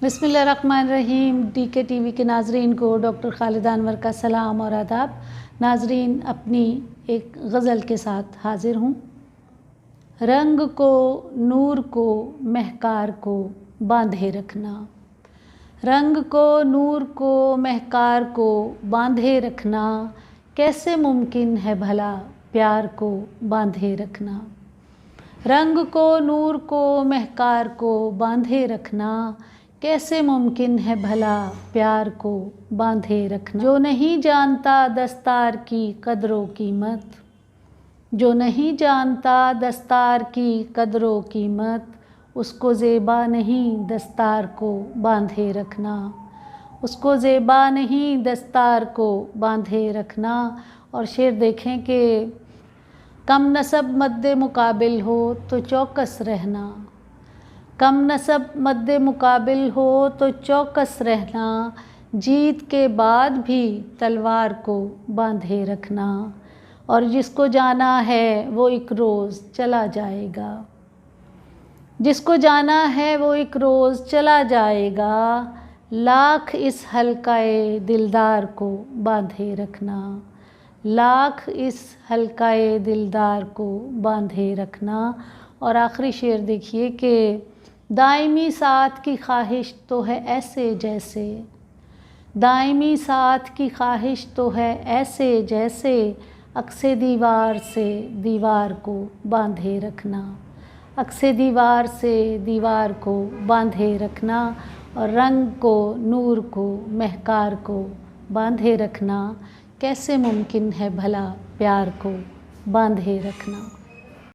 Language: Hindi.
बिस्मिल्लाहिर्रहमानिर्रहीम। DK TV के नाजरीन को डॉक्टर खालिदा अनवर का सलाम और आदाब। नाजरीन, अपनी एक गज़ल के साथ हाज़िर हूँ। रंग को, नूर को, महकार को बांधे रखना। रंग को, नूर को, महकार को बांधे रखना। कैसे मुमकिन है भला प्यार को बांधे रखना। रंग को, नूर को, महकार को बांधे रखना। कैसे मुमकिन है भला प्यार को बांधे रखना। जो नहीं जानता दस्तार की कदरों कीमत, जो नहीं जानता दस्तार की कदरों कीमत, उसको ज़ेबा नहीं दस्तार को बांधे रखना। उसको ज़ेबा नहीं दस्तार को बांधे रखना। और शेर देखें कि कम नसब मद्दे मुकाबिल हो तो चौकस रहना। कम नसब मद्दे मुकाबिल हो तो चौकस रहना। जीत के बाद भी तलवार को बांधे रखना। और जिसको जाना है वो एक रोज़ चला जाएगा। जिसको जाना है वो एक रोज़ चला जाएगा। लाख इस हल्काए दिलदार को बांधे रखना। लाख इस हल्काए दिलदार को बांधे रखना। और आखिरी शेर देखिए कि दायमी साथ की ख्वाहिश तो है ऐसे जैसे, दायमी साथ की ख्वाहिश तो है ऐसे जैसे, अक्से दीवार से दीवार को बांधे रखना। अक्से दीवार से दीवार को बांधे रखना। और रंग को, नूर को, महकार को बांधे रखना। कैसे मुमकिन है भला प्यार को बांधे रखना।